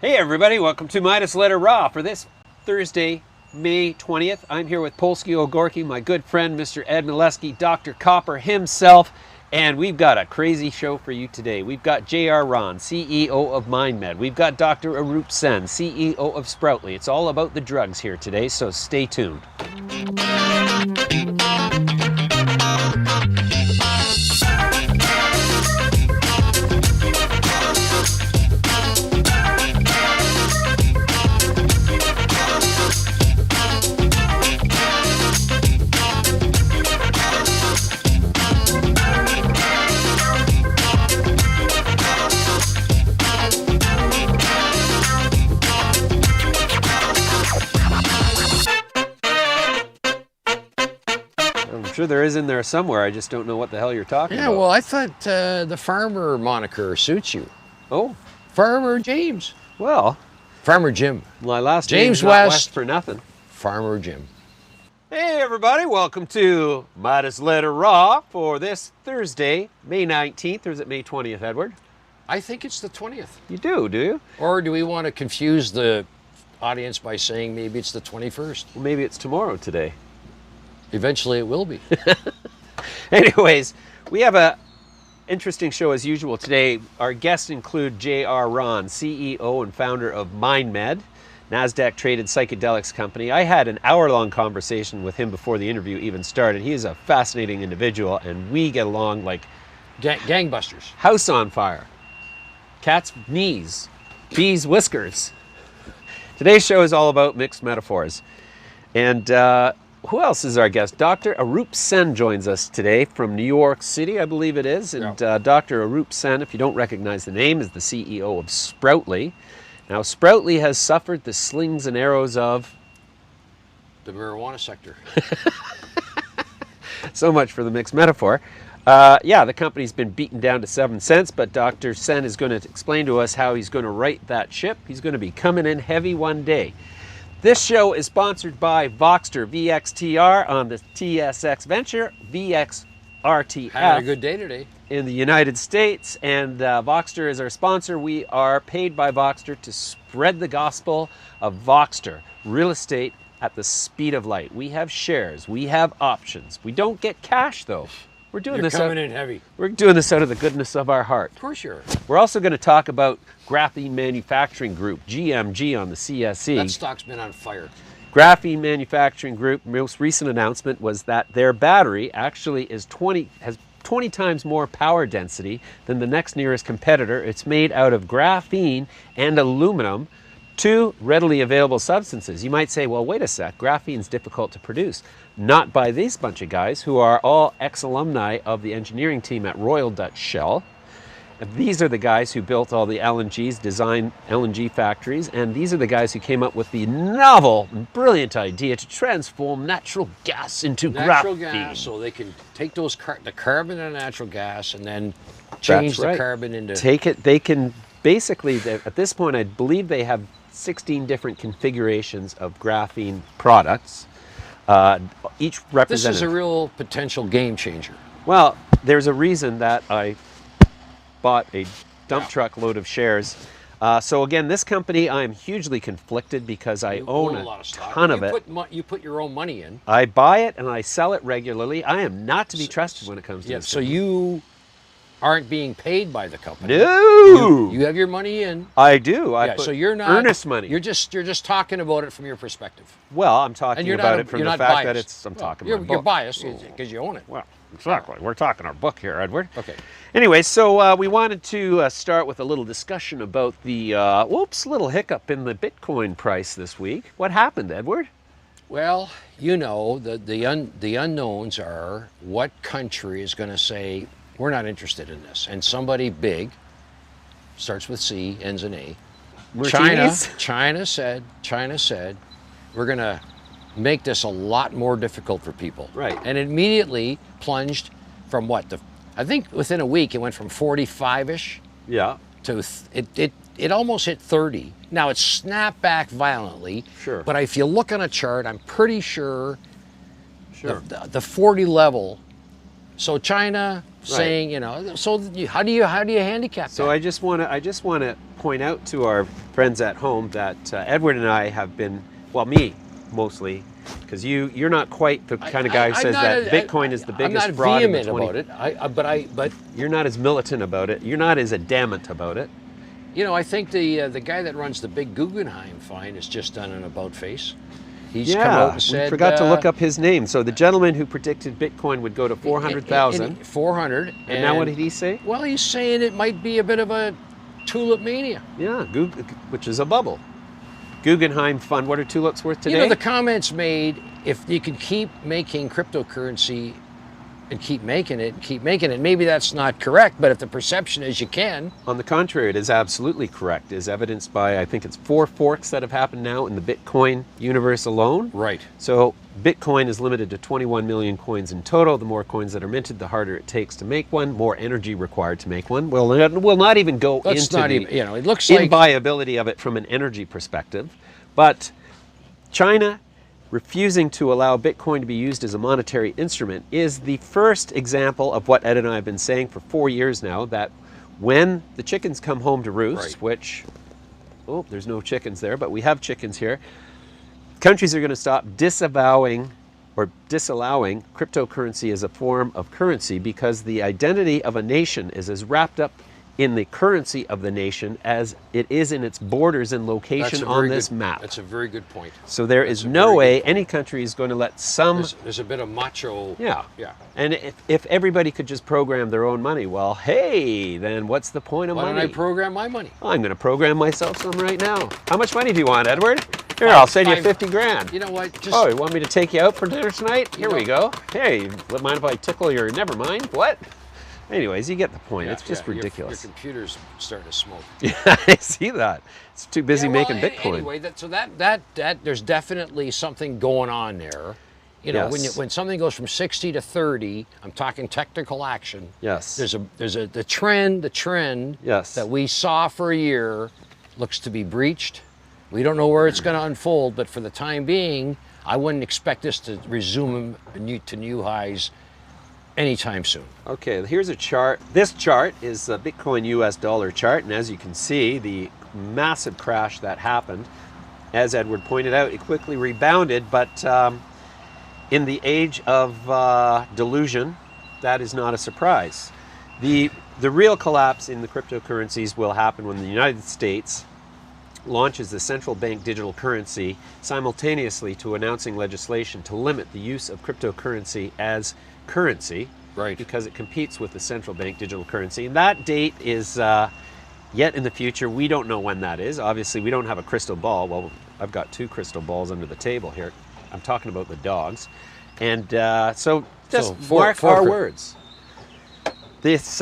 Hey everybody, welcome to Midas Letter Raw for this Thursday, May 20th. I'm here with Polsky Ogorki, my good friend, Mr. Ed Mileski, Dr. Copper himself, and we've got a crazy show for you today. We've got J.R. Rahn, CEO of MindMed. We've got Dr. Arup Sen, CEO of Sproutly. It's all about the drugs here today, so stay tuned. I'm sure there is in there somewhere. I just don't know what the hell you're talking about. Yeah, well, I thought the farmer moniker suits you. Oh, Farmer James. well, Farmer Jim. my last James name's not West. West for nothing. Farmer Jim. Hey everybody, welcome to Midas Letter Raw for this Thursday, May 19th, or is it May 20th, Edward? I think it's the 20th. You do you? Or do we want to confuse the audience by saying maybe it's the 21st? Well, maybe it's tomorrow today. Eventually it will be. Anyways, we have a interesting show as usual today. Our guests include J.R. Rahn, CEO and founder of MindMed, NASDAQ traded psychedelics company. I had an hour-long conversation with him before the interview even started. He is a fascinating individual, and we get along like Gangbusters. house on fire. Cat's knees, bees' whiskers. Today's show is all about mixed metaphors. And who else is our guest? Dr. Arup Sen joins us today from New York City, I believe it is. And Dr. Arup Sen, if you don't recognize the name, is the CEO of Sproutly. Now, Sproutly has suffered the slings and arrows of... The marijuana sector. So much for the mixed metaphor. Yeah, the company's been beaten down to 7 cents, but Dr. Sen is going to explain to us how he's going to right that ship. He's going to be coming in heavy one day. This show is sponsored by Voxter, VXTR on the TSX Venture, VXRTF. Had a good day today. In the United States, and Voxter is our sponsor. We are paid by Voxter to spread the gospel of Voxter, real estate at the speed of light. We have shares, we have options. We don't get cash though. We're doing You're this coming in heavy. We're doing this out of the goodness of our heart. Of course you are. We're also going to talk about Graphene Manufacturing Group, GMG, on the CSE. That stock's been on fire. Graphene Manufacturing Group, most recent announcement was that their battery actually has 20 times more power density than the next nearest competitor. It's made out of graphene and aluminum, two readily available substances. You might say, well, wait a sec, graphene's difficult to produce. Not by this bunch of guys who are all ex-alumni of the engineering team at Royal Dutch Shell. These are the guys who built all the LNGs, designed LNG factories, and these are the guys who came up with the novel, brilliant idea to transform natural gas into Natural graphene. gas, so they can take those the carbon and natural gas and then change the carbon into... They can basically, at this point, I believe they have 16 different configurations of graphene products, each represented. This is a real potential game changer. Well, there's a reason that I bought a dump truck load of shares. So again, this company, I'm hugely conflicted because I own a ton of it. You put your own money in. I buy it and I sell it regularly. I am not to be trusted when it comes to this. So you aren't being paid by the company. No! You have your money in. I do. So you're not earnest money. You're just talking about it from your perspective. Well, I'm talking about it from the fact that it's. I'm talking about You're biased because you own it. Well, exactly. We're talking our book here, Edward. Okay. Anyway, so we wanted to start with a little discussion about the little hiccup in the Bitcoin price this week. What happened, Edward? Well, you know, the unknowns are what country is going to say we're not interested in this, and somebody big, starts with C, ends in A. China said we're going to make this a lot more difficult for people. Right. And it immediately plunged from what? I think within a week it went from 45-ish. Yeah. To it almost hit 30. Now it's snapped back violently. Sure. But if you look on a chart, I'm pretty sure the 40 level. So China saying, you know, so how do you handicap that? So I just want to point out to our friends at home that Edward and I have been, well, me mostly, because you're not quite the kind of guy who says that Bitcoin is the biggest fraud in the 20... I'm not vehement about it. But you're not as militant about it. You're not as adamant about it. You know, I think the guy that runs the big Guggenheim fund has just done an about face. He's come out and said, we forgot to look up his name. So the gentleman who predicted Bitcoin would go to 400,000. 400. And now what did he say? Well, he's saying it might be a bit of a tulip mania. Yeah, which is a bubble. Guggenheim fund, what are tulips worth today? You know, the comments made, if you can keep making cryptocurrency and keep making it, maybe that's not correct, but if the perception is you can. On the contrary, it is absolutely correct, as evidenced by, I think it's 4 forks that have happened now in the Bitcoin universe alone. Right. So Bitcoin is limited to 21 million coins in total. The more coins that are minted, the harder it takes to make one, more energy required to make one. We'll not even go into the it looks like inviolability of it from an energy perspective. But China refusing to allow Bitcoin to be used as a monetary instrument is the first example of what Ed and I have been saying for 4 years now, that when the chickens come home to roost, which, oh, there's no chickens there, but we have chickens here, countries are going to stop disavowing or disallowing cryptocurrency as a form of currency, because the identity of a nation is as wrapped up in the currency of the nation as it is in its borders and location on this map. That's a very good point. So there is no way any country is going to let some... There's a bit of macho... Yeah. And if everybody could just program their own money, well, hey, then what's the point of money? Why don't I program my money? I'm going to program myself some right now. How much money do you want, Edward? Here, I'll send you 50 grand. You know what? Oh, you want me to take you out for dinner tonight? Here we go. Hey, mind if I tickle your... Never mind. What? Anyways, you get the point. It's just ridiculous. Your computer's starting to smoke. Yeah, I see that. It's too busy making Bitcoin. Anyway, there's definitely something going on there. You know, when something goes from 60 to 30, I'm talking technical action. Yes. The trend that we saw for a year looks to be breached. We don't know where it's going to unfold, but for the time being, I wouldn't expect this to resume to new highs anytime soon. Okay, here's a chart. This chart is a Bitcoin US dollar chart, and as you can see, the massive crash that happened, as Edward pointed out, it quickly rebounded, but in the age of delusion, that is not a surprise. The real collapse in the cryptocurrencies will happen when the United States launches the central bank digital currency simultaneously to announcing legislation to limit the use of cryptocurrency as currency, because it competes with the central bank digital currency. And that date is yet in the future. We don't know when that is. Obviously, we don't have a crystal ball. Well, I've got 2 crystal balls under the table here. I'm talking about the dogs. And so just mark our words. This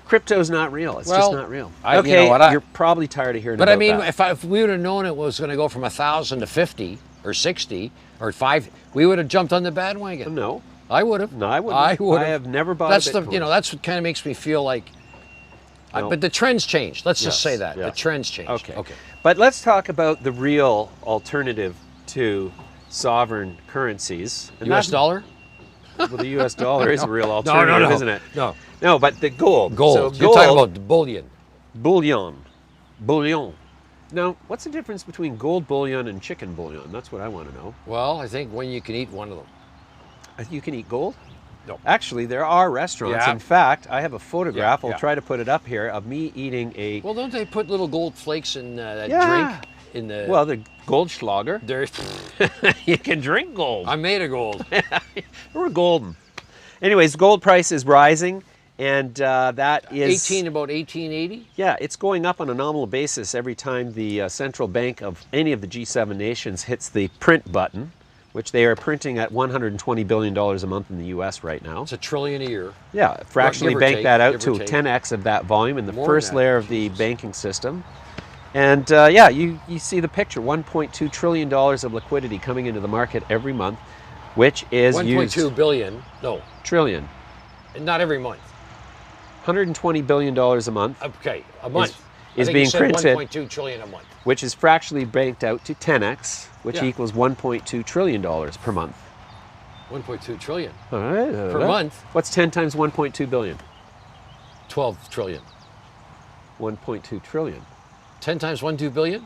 crypto's not real. It's just not real. Okay, you know you're probably tired of hearing about that. But I mean, if we would have known it was going to go from 1,000 to 50 or 60 or 5, we would have jumped on the bandwagon. No. I would have. No, I wouldn't. I have never bought a Bitcoin. That's what kind of makes me feel like... but the trends changed. Let's just say that. The trends changed. Okay. But let's talk about the real alternative to sovereign currencies. And US dollar? Well, the US dollar is a real alternative, isn't it? No, but the gold. So you're talking about bullion. Bullion. Now, what's the difference between gold bullion and chicken bullion? That's what I want to know. Well, I think when you can eat one of them. You can eat gold? No. Actually, there are restaurants. In fact, I have a photograph. I'll try to put it up here of me eating a... Well, don't they put little gold flakes in that drink? In the... Well, the Goldschlager. You can drink gold. I'm made of gold. We're golden. Anyways, gold price is rising, and that is... About 1880? Yeah, it's going up on a nominal basis every time the central bank of any of the G7 nations hits the print button, which they are printing at $120 billion a month in the US right now. It's $1 trillion a year. Yeah, fractionally bank that out to 10x of that volume in the first layer of the banking system. And you see the picture, $1.2 trillion of liquidity coming into the market every month, which is 1.2 billion, no. Trillion. Not every month. $120 billion a month. Okay, a month. Is being printed. 1.2 trillion a month. Which is fractionally banked out to 10x, which equals $1.2 trillion per month. 1.2 trillion. All right. Per month. What's 10 times 1.2 billion? 12 trillion. 1.2 trillion. 10 times 1, 2 billion?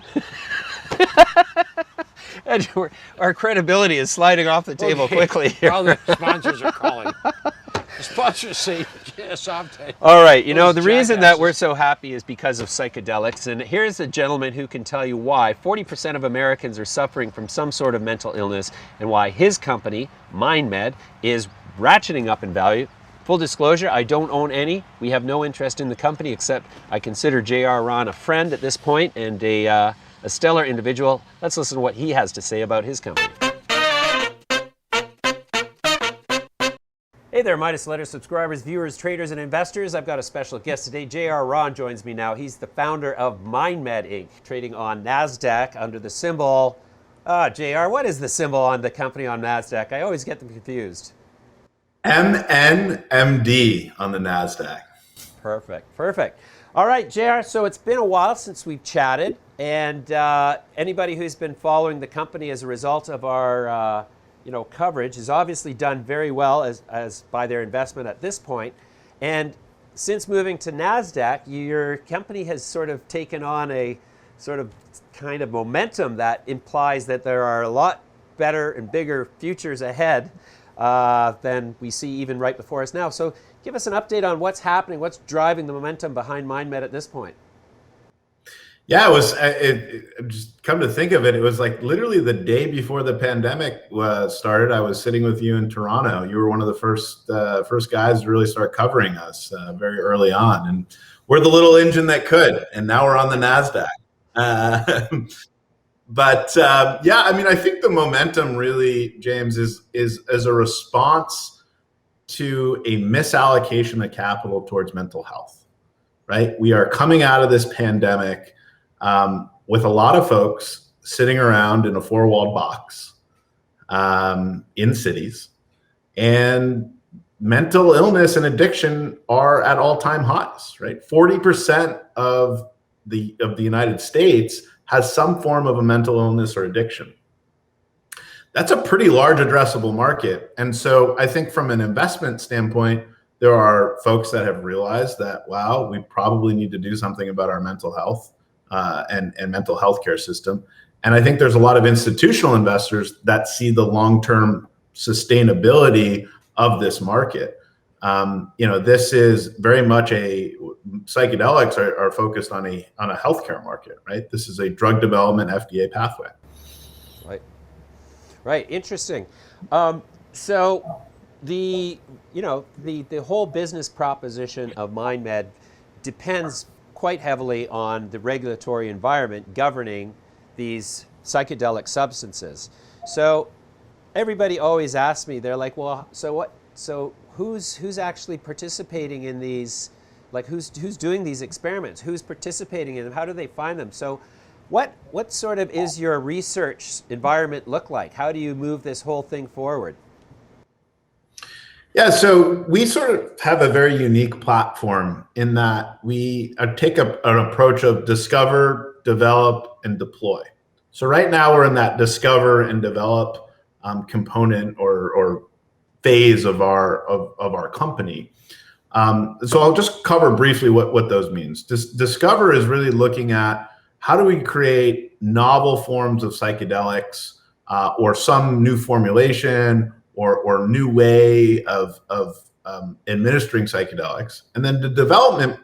And our credibility is sliding off the table quickly here. Well, the sponsors are calling. The sponsors say, yes, all right, you know, the reason that we're so happy is because of psychedelics. And here's a gentleman who can tell you why 40% of Americans are suffering from some sort of mental illness and why his company, MindMed, is ratcheting up in value. Full disclosure, I don't own any. We have no interest in the company, except I consider J.R. Rahn a friend at this point and a stellar individual. Let's listen to what he has to say about his company. Hey there, Midas Letter subscribers, viewers, traders, and investors. I've got a special guest today. J.R. Rahn joins me now. He's the founder of MindMed, Inc., trading on NASDAQ under the symbol... J.R., what is the symbol on the company on NASDAQ? I always get them confused. MNMD on the NASDAQ. Perfect, perfect. All right, JR, so it's been a while since we've chatted, and anybody who's been following the company as a result of our coverage has obviously done very well as by their investment at this point. And since moving to NASDAQ, your company has sort of taken on a sort of kind of momentum that implies that there are a lot better and bigger futures ahead than we see even right before us now. So give us an update on what's happening, what's driving the momentum behind MindMed at this point. Yeah, just come to think of it, it was like literally the day before the pandemic started. I was sitting with you in Toronto. You were one of the first guys to really start covering us very early on. And we're the little engine that could, and now we're on the NASDAQ. Yeah, I mean, I think the momentum really, James, is as a response to a misallocation of capital towards mental health, right? We are coming out of this pandemic with a lot of folks sitting around in a four-walled box in cities, and mental illness and addiction are at all-time highs, right? 40% of the United States has some form of a mental illness or addiction. That's a pretty large addressable market. And so I think from an investment standpoint, there are folks that have realized that, wow, we probably need to do something about our mental health and mental health care system. And I think there's a lot of institutional investors that see the long-term sustainability of this market. This is very much psychedelics are focused on a healthcare market, right? This is a drug development FDA pathway. Right. Interesting. So the whole business proposition of MindMed depends quite heavily on the regulatory environment governing these psychedelic substances. So everybody always asks me, they're like, well, so what? So who's actually participating in these? Like who's doing these experiments? Who's participating in them? How do they find them? So what sort of is your research environment look like? How do you move this whole thing forward? Yeah, so we sort of have a very unique platform in that we take an approach of discover, develop, and deploy. So right now we're in that discover and develop component or phase of our company. So I'll just cover briefly what those means. Discover is really looking at how do we create novel forms of psychedelics or some new formulation or new way of administering psychedelics. And then the development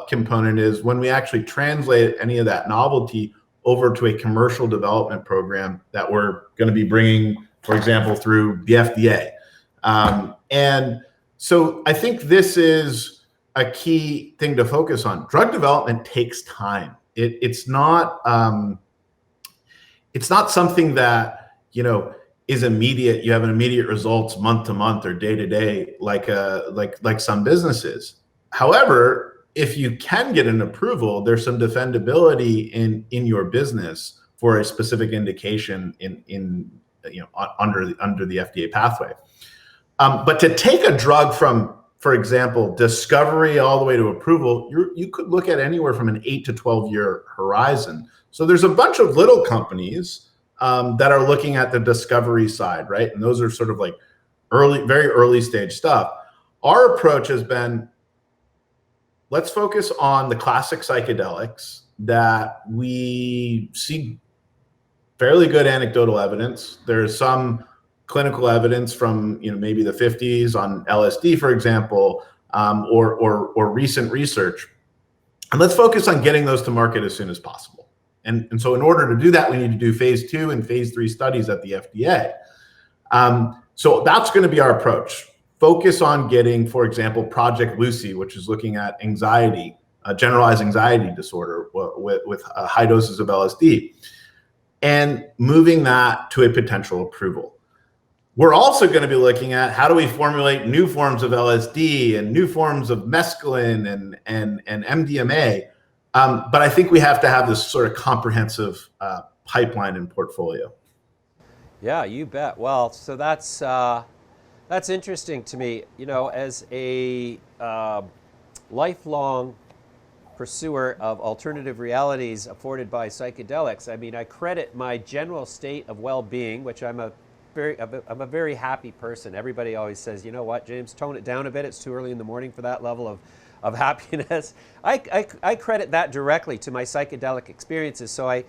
component is when we actually translate any of that novelty over to a commercial development program that we're going to be bringing, for example, through the FDA. And so I think this is a key thing to focus on. Drug development takes time. It's not something that, is immediate. You have an immediate results month to month or day to day, like some businesses. However, if you can get an approval, there's some defendability in your business for a specific indication under the FDA pathway. But to take a drug from, for example, discovery all the way to approval, you could look at anywhere from an 8 to 12 year horizon. So there's a bunch of little companies that are looking at the discovery side, right? And those are sort of like very early stage stuff. Our approach has been, let's focus on the classic psychedelics that we see fairly good anecdotal evidence. There's some clinical evidence from maybe the 50s on LSD, for example, or recent research. And let's focus on getting those to market as soon as possible. And so in order to do that, we need to do phase 2 and phase 3 studies at the FDA. So that's going to be our approach. Focus on getting, for example, Project Lucy, which is looking at anxiety, generalized anxiety disorder with high doses of LSD, and moving that to a potential approval. We're also going to be looking at how do we formulate new forms of LSD and new forms of mescaline and MDMA. But I think we have to have this sort of comprehensive pipeline and portfolio. Yeah, you bet. Well, so that's interesting to me. As a lifelong pursuer of alternative realities afforded by psychedelics, I mean, I credit my general state of well-being, which I'm a very happy person. Everybody always says, you know what, James, tone it down a bit. It's too early in the morning for that level of happiness. I credit that directly to my psychedelic experiences. So I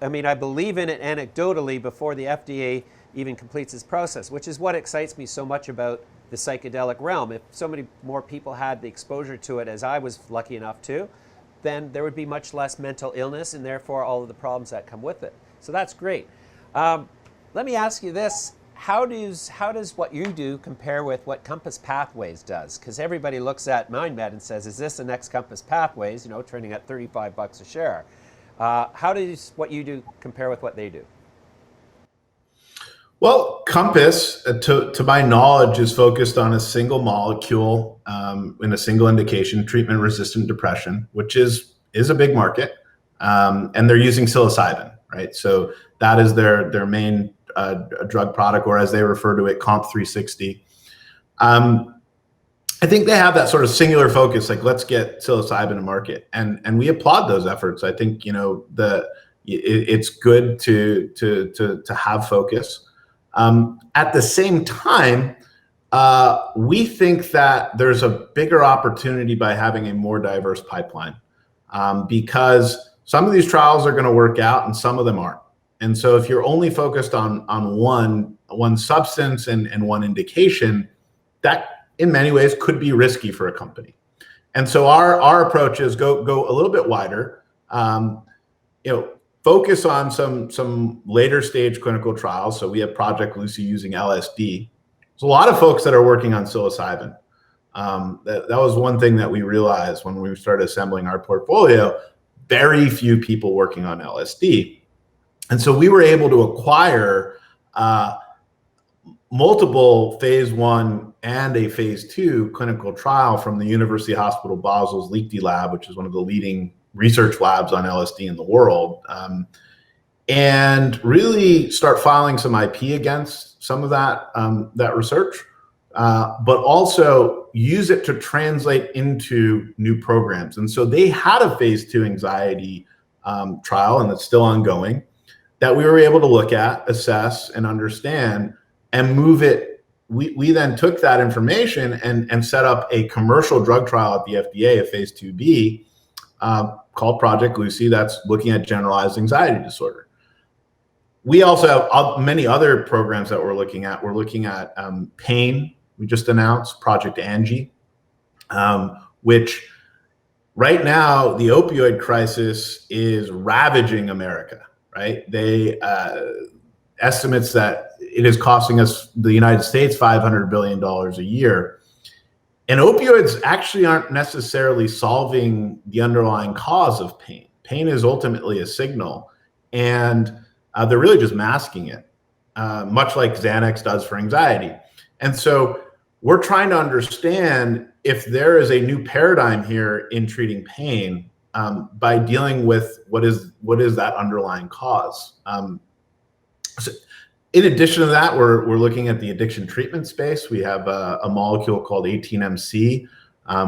believe in it anecdotally before the FDA even completes its process, which is what excites me so much about the psychedelic realm. If so many more people had the exposure to it as I was lucky enough to, then there would be much less mental illness and therefore all of the problems that come with it. So that's great. Let me ask you this. How does what you do compare with what Compass Pathways does? Because everybody looks at MindMed and says, is this the next Compass Pathways, trading at $35 a share? How does what you do compare with what they do? Well, Compass, to my knowledge, is focused on a single molecule in a single indication, treatment-resistant depression, which is a big market, and they're using psilocybin, right? So that is their main drug product, or as they refer to it, Comp 360. I think they have that sort of singular focus, like let's get psilocybin to market, and we applaud those efforts. I think it's good to have focus. At the same time, we think that there's a bigger opportunity by having a more diverse pipeline, because some of these trials are going to work out and some of them aren't. And so if you're only focused on one substance and one indication, that in many ways could be risky for a company. And so our approach is go a little bit wider. Focus on some later stage clinical trials. So we have Project Lucy using LSD. There's a lot of folks that are working on psilocybin. That was one thing that we realized when we started assembling our portfolio. Very few people working on LSD. And so we were able to acquire multiple phase 1 and a phase 2 clinical trial from the University Hospital Basel's Liechti lab, which is one of the leading research labs on LSD in the world, and really start filing some IP against some of that research, but also use it to translate into new programs. And so they had a phase 2 anxiety trial, and it's still ongoing, that we were able to look at, assess, and understand, and move it. We then took that information and set up a commercial drug trial at the FDA, a phase 2B, called Project Lucy, that's looking at generalized anxiety disorder. We also have many other programs that we're looking at. We're looking at pain. We just announced Project Angie, which right now the opioid crisis is ravaging America, right? They estimates that it is costing us, the United States, $500 billion a year. And opioids actually aren't necessarily solving the underlying cause of pain. Pain is ultimately a signal, and they're really just masking it, much like Xanax does for anxiety. And so we're trying to understand if there is a new paradigm here in treating pain by dealing with what is that underlying cause. So in addition to that, we're looking at the addiction treatment space. We have a molecule called 18MC,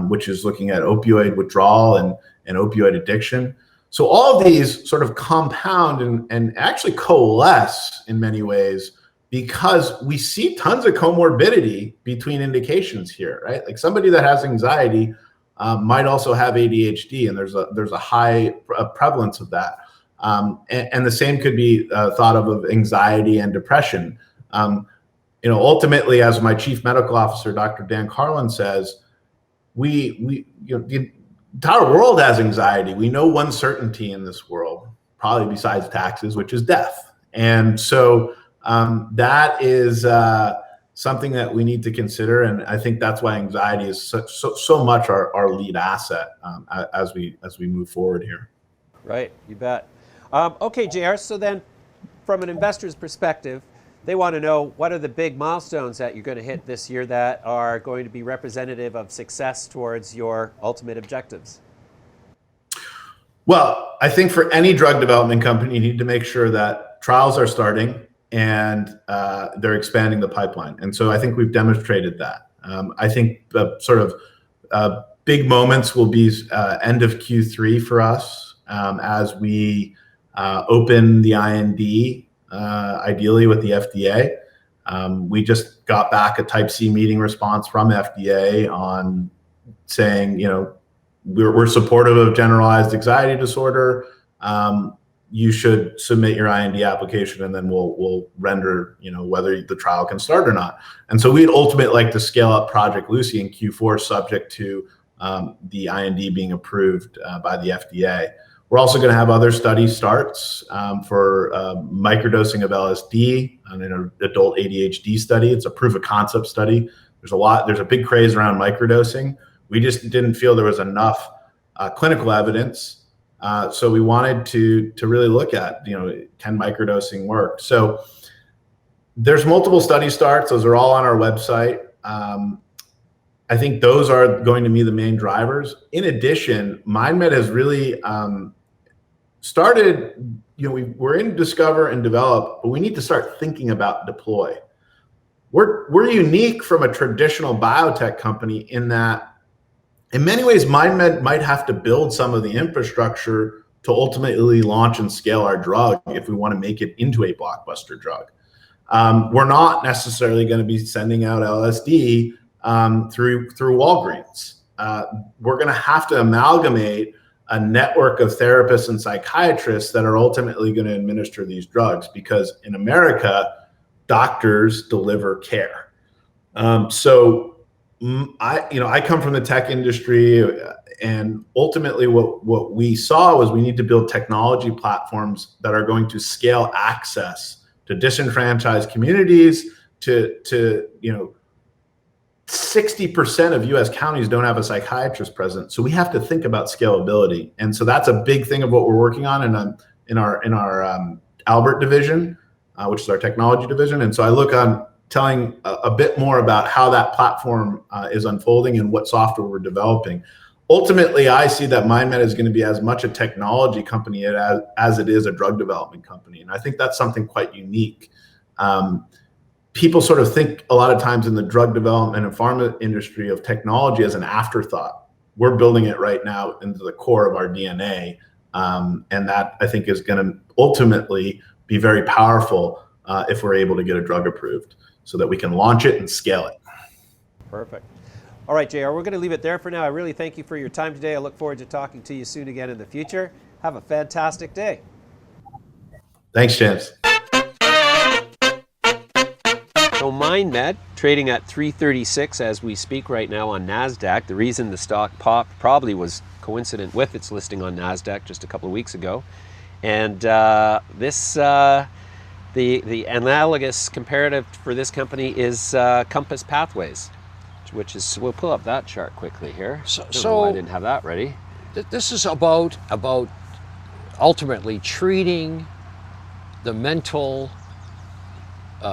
which is looking at opioid withdrawal and opioid addiction. So all of these sort of compound and actually coalesce in many ways, because we see tons of comorbidity between indications here, right? Like somebody that has anxiety might also have ADHD, and there's a high prevalence of that. And the same could be thought of anxiety and depression. Ultimately, as my chief medical officer, Dr. Dan Carlin, says, the entire world has anxiety. We know one certainty in this world, probably besides taxes, which is death. And so that is something that we need to consider. And I think that's why anxiety is so much our lead asset as we move forward here. Right, you bet. Okay, JR, so then from an investor's perspective, they want to know what are the big milestones that you're going to hit this year that are going to be representative of success towards your ultimate objectives? Well, I think for any drug development company, you need to make sure that trials are starting and they're expanding the pipeline. And so I think we've demonstrated that. I think the sort of big moments will be end of Q3 for us as we open the IND, ideally with the FDA. We just got back a Type C meeting response from FDA on saying, we're supportive of generalized anxiety disorder. You should submit your IND application, and then we'll render, whether the trial can start or not. And so we'd ultimately like to scale up Project Lucy in Q4, subject to the IND being approved by the FDA. We're also going to have other study starts for microdosing of LSD in an adult ADHD study. It's a proof of concept study. There's a big craze around microdosing. We just didn't feel there was enough clinical evidence. So we wanted to really look at, can microdosing work? So there's multiple study starts. Those are all on our website. I think those are going to be the main drivers. In addition, MindMed has really started, we're in discover and develop, but we need to start thinking about deploy. We're unique from a traditional biotech company in that, in many ways, MindMed might have to build some of the infrastructure to ultimately launch and scale our drug if we want to make it into a blockbuster drug. We're not necessarily going to be sending out LSD through Walgreens. We're going to have to amalgamate a network of therapists and psychiatrists that are ultimately going to administer these drugs, because in America, doctors deliver care. I come from the tech industry, and ultimately what we saw was we need to build technology platforms that are going to scale access to disenfranchised communities, to 60% of US counties don't have a psychiatrist present. So we have to think about scalability. And so that's a big thing of what we're working on in our Albert division, which is our technology division. And so I look on telling a bit more about how that platform is unfolding and what software we're developing. Ultimately, I see that MindMed is going to be as much a technology company as it is a drug development company. And I think that's something quite unique. People sort of think a lot of times in the drug development and pharma industry of technology as an afterthought. We're building it right now into the core of our DNA. And that, I think, is going to ultimately be very powerful if we're able to get a drug approved so that we can launch it and scale it. Perfect. All right, JR, we're going to leave it there for now. I really thank you for your time today. I look forward to talking to you soon again in the future. Have a fantastic day. Thanks, James. So MindMed, trading at 336 as we speak right now on NASDAQ. The reason the stock popped probably was coincident with its listing on NASDAQ just a couple of weeks ago. And the analogous comparative for this company is Compass Pathways, which is, we'll pull up that chart quickly here. So I didn't have that ready. This is about ultimately treating the mental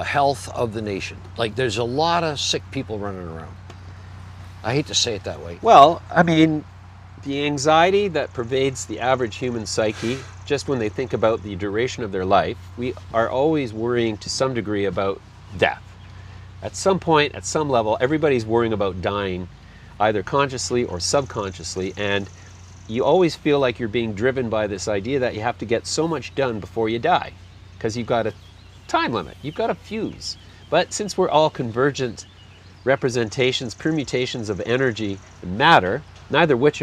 health of the nation. Like, there's a lot of sick people running around. I hate to say it that way. Well, I mean, the anxiety that pervades the average human psyche, just when they think about the duration of their life, we are always worrying to some degree about death. At some point, at some level, everybody's worrying about dying, either consciously or subconsciously, and you always feel like you're being driven by this idea that you have to get so much done before you die, because you've got a time limit, you've got a fuse. But since we're all convergent representations, permutations of energy and matter, neither which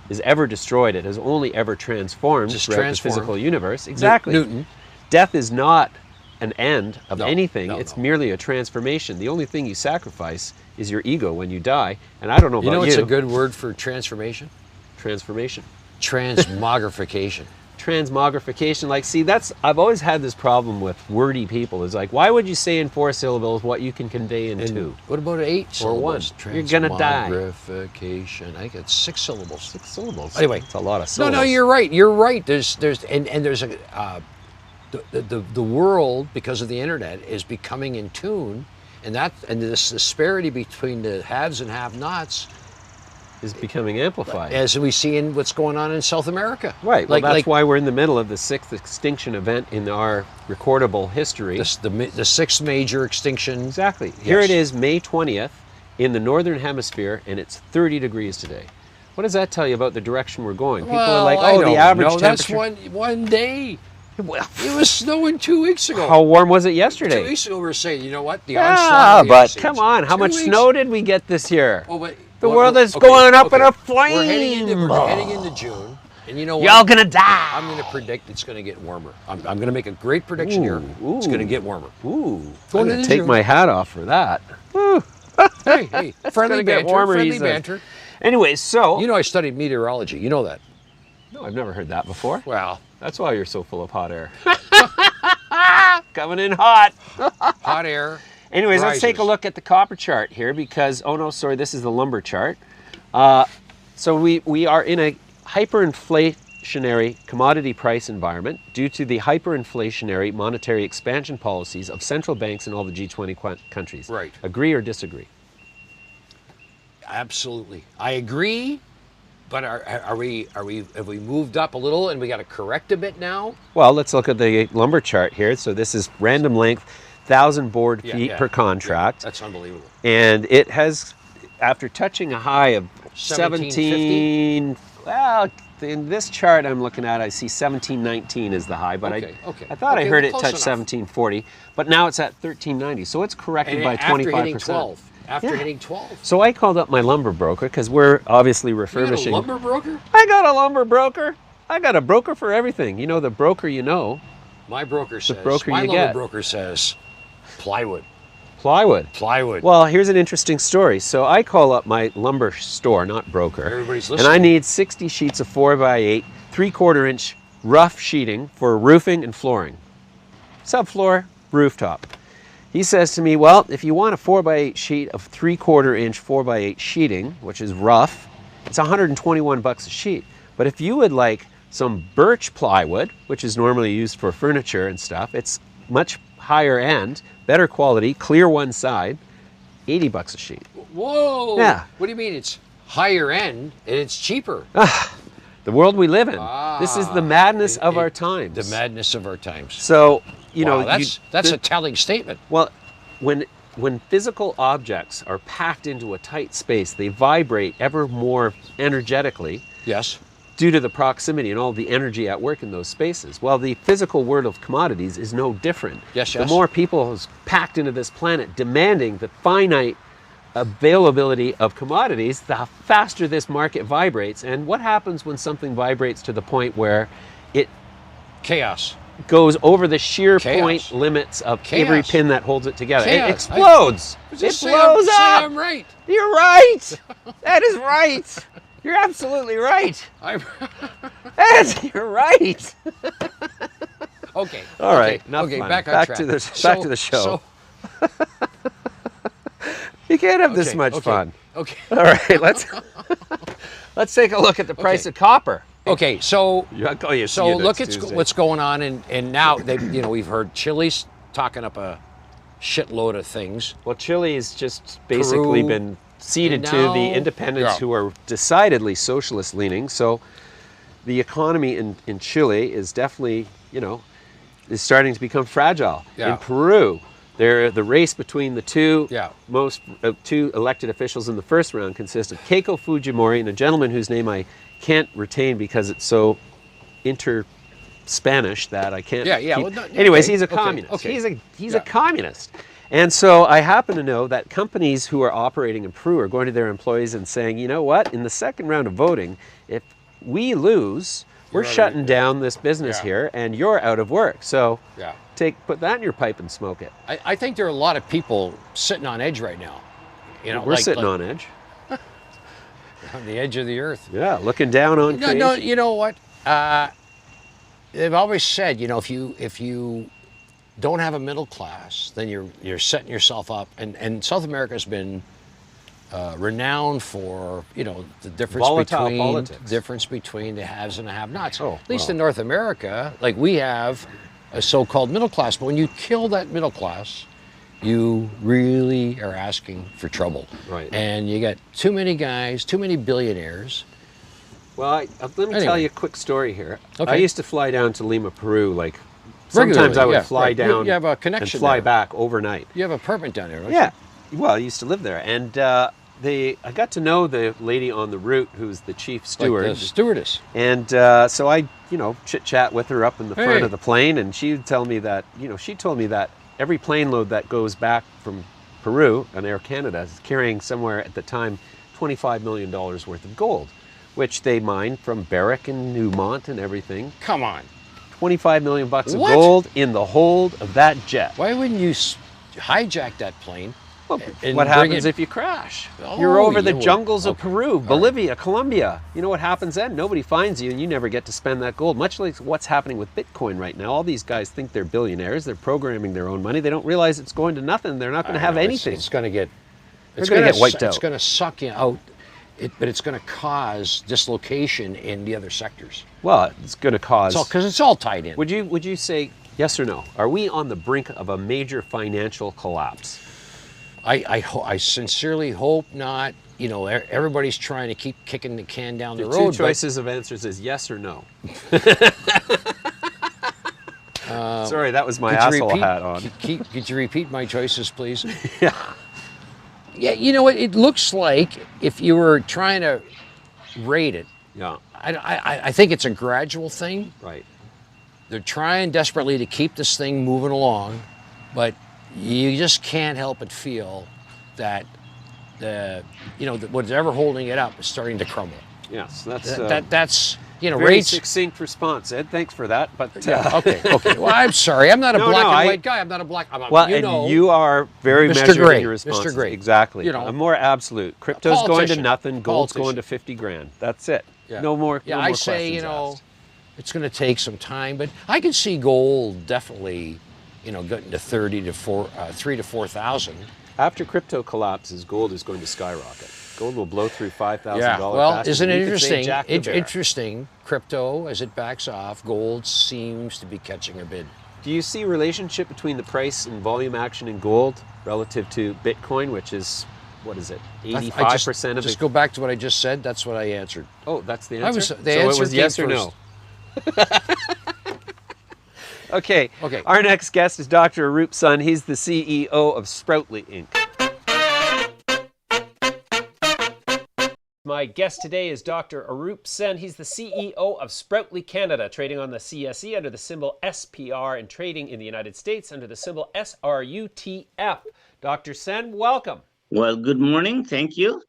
is ever destroyed. It has only ever transformed throughout the physical universe. Exactly. Newton. Death is not an end of No, anything. no, It's no. merely a transformation. The only thing you sacrifice is your ego when you die. And I don't know about you. You know what's a good word for transformation? Transformation. Transmogrification. Transmogrification. Like, see, I've always had this problem with wordy people. It's like, why would you say in 4 syllables what you can convey in 2? What about 8 Or 1? syllables? You're gonna die. Transmogrification. I think it's 6 syllables. 6 syllables. Anyway, it's a lot of syllables. No, you're right. You're right. There's the world, because of the internet, is becoming in tune, and this disparity between the haves and have-nots is becoming amplified. as we see in what's going on in South America. Right. Well, that's why we're in the middle of the 6th extinction event in our recordable history. The 6th major extinction. Exactly. Yes. Here it is, May 20th, in the northern hemisphere, and it's 30 degrees today. What does that tell you about the direction we're going? People are like, oh, the average temperature. That's one day. Well, it was snowing 2 weeks ago. How warm was it yesterday? 2 weeks ago we were saying, you know what? The Yeah, onslaught of the but ice come age. on, how 2 much weeks. snow did we get this year? Oh, but The world is going up in a flame. We're heading into June, and you know what? Y'all gonna die. I'm going to predict it's going to get warmer. I'm going to make a great prediction here. It's going to get warmer. Ooh, I'm Going gonna into take June. my hat off for that. Woo. Hey, friendly gonna get banter. warmer, Friendly he says. banter. Anyway, so You know, I studied meteorology. You know that. no, I've never heard that before. Well, That's why you're so full of hot air. Coming in hot. hot air. Anyways, let's take a rises. look at the copper chart here because, oh no, sorry, this is the lumber chart. So we are in a hyperinflationary commodity price environment due to the hyperinflationary monetary expansion policies of central banks in all the G20 countries. Right. Agree or disagree? Absolutely. I agree, but have we moved up a little and we got to correct a bit now? Well, let's look at the lumber chart here. So this is random length, 1,000 board feet per contract. Yeah, that's unbelievable. And it has, after touching a high of 1750? 17, well, in this chart I'm looking at, I see 1719 is the high, but Okay. I thought I Okay, heard well, it close touch enough. 1740, but now it's at 1390, so it's corrected And by after 25%. hitting 12. After Yeah. hitting 12. So I called up my lumber broker because we're obviously You got a refurbishing. lumber broker? I got a lumber broker. I got a broker for everything. You know, the broker you know, My broker says. broker my you lumber get. broker says plywood. plywood. Plywood. Well, here's an interesting story. So I call up my lumber store, not broker. Everybody's And I listening. need 60 sheets of 4x8, 3/4 inch rough sheeting for roofing and flooring. Subfloor, rooftop. He says to me, well, if you want a 4x8 sheet of 3/4 inch 4x8 sheeting, which is rough, it's $121 a sheet. But if you would like some birch plywood, which is normally used for furniture and stuff, it's much higher end, better quality, clear one side, $80 a sheet. Whoa. Yeah. What do you mean it's higher end and it's cheaper? The world we live in. This is the madness of it- our times. The madness of our times. So, you Wow, know, that's a telling statement. well, when physical objects are packed into a tight space, they vibrate ever more energetically Yes. due to the proximity and all the energy at work in those spaces. Well, the physical world of commodities is no different. Yes, The yes. more people is packed into this planet demanding the finite availability of commodities, the faster this market vibrates. And what happens when something vibrates to the point where it Chaos. goes over the sheer Chaos. point limits of every Chaos. pin that holds it together? It Chaos. explodes. It Just say blows say up. I'm right. You're right. That is right. You're absolutely right. You're right. Okay. All right. Okay. enough Okay. fun. Back on back track. to the show. So, You can't have this okay, much okay, fun. Okay. All right. Let's take a look at the price Okay. of copper. Okay. So So look at what's going on, and now we've heard Chile's talking up a shitload of things. Well, Chile's just basically Peru, been ceded and to now- the independents Yeah. who are decidedly socialist leaning. So the economy in Chile is definitely, is starting to become fragile. Yeah. In Peru, the race between the two Yeah. two elected officials in the first round consists of Keiko Fujimori and a gentleman whose name I can't retain because it's so Spanish that I can't. Yeah, yeah, keep- well, no, Anyways, okay, he's a okay, communist. okay. He's Yeah. a communist, And so I happen to know that companies who are operating in Peru are going to their employees and saying, you know what, in the second round of voting, if we lose, we're shutting down this business here and you're out of work. So put that in your pipe and smoke it. I think there are a lot of people sitting on edge right now. You know, we're sitting on edge. On the edge of the earth. Yeah, looking down on creation. No, you know what? They've always said, you know, if you don't have a middle class, then you're setting yourself up. And South America has been renowned for, you know, the difference between the haves and the have-nots. At least in North America, like we have a so-called middle class. But when you kill that middle class, you really are asking for trouble. Right. And you got too many guys, too many billionaires. Well, let me tell you a quick story here. Okay. I used to fly down to Lima, Peru, like sometimes I would fly down you have a connection and fly there. back overnight. You have an apartment down there, don't you? Well, I used to live there. And I got to know the lady on the route who's the chief steward. Like the stewardess. And so I, you know, chit-chat with her up in the front of the plane, and she would tell me that, you know, she told me that every plane load that goes back from Peru on Air Canada is carrying somewhere at the time $25 million worth of gold, which they mined from Barrick and Newmont and everything. Come on. 25 million bucks of gold in the hold of that jet. Why wouldn't you hijack that plane? Well, what happens if you crash? You're over the jungles of Peru, Bolivia, Colombia. You know what happens then? Nobody finds you and you never get to spend that gold. Much like what's happening with Bitcoin right now. All these guys think they're billionaires. They're programming their own money. They don't realize it's going to nothing. They're not going to have anything. It's going to get wiped out. It's going to suck you out. But it's going to cause dislocation in the other sectors. Well, it's going to cause... Because it's all tied in. Would you say yes or no? Are we on the brink of a major financial collapse? I sincerely hope not. You know, everybody's trying to keep kicking the can down the road. Two choices of answers is yes or no. Sorry, that was my asshole hat on. Could you repeat my choices, please? Yeah. Yeah, you know what? It looks like if you were trying to rate it. Yeah. I think it's a gradual thing. Right. They're trying desperately to keep this thing moving along, but you just can't help but feel that whatever holding it up is starting to crumble. Yes, that's very succinct response, Ed. Thanks for that. But okay. Well, I'm sorry. I'm not a black and white guy. I'm not a black. You are very measured in your responses. Mr. Gray. Exactly. You know, I'm more absolute. Crypto's going to nothing. Gold's going to 50 grand. That's it. Yeah. No more. Yeah, no more I say asked. it's going to take some time, but I can see gold definitely, getting to 3 to 4,000. After crypto collapses, gold is going to skyrocket. Gold will blow through $5,000. Yeah. Well, isn't it interesting? Interesting. Crypto, as it backs off, gold seems to be catching a bid. Do you see a relationship between the price and volume action in gold relative to Bitcoin, which is, what is it, 85% of it? Just go back to what I just said. That's what I answered. Oh, that's the answer? It was yes or no? Okay. Our next guest is Dr. Arup Sun. He's the CEO of Sproutly Inc. My guest today is Dr. Arup Sen. He's the CEO of Sproutly Canada, trading on the CSE under the symbol SPR and trading in the United States under the symbol SRUTF. Dr. Sen, welcome. Well, good morning. Thank you.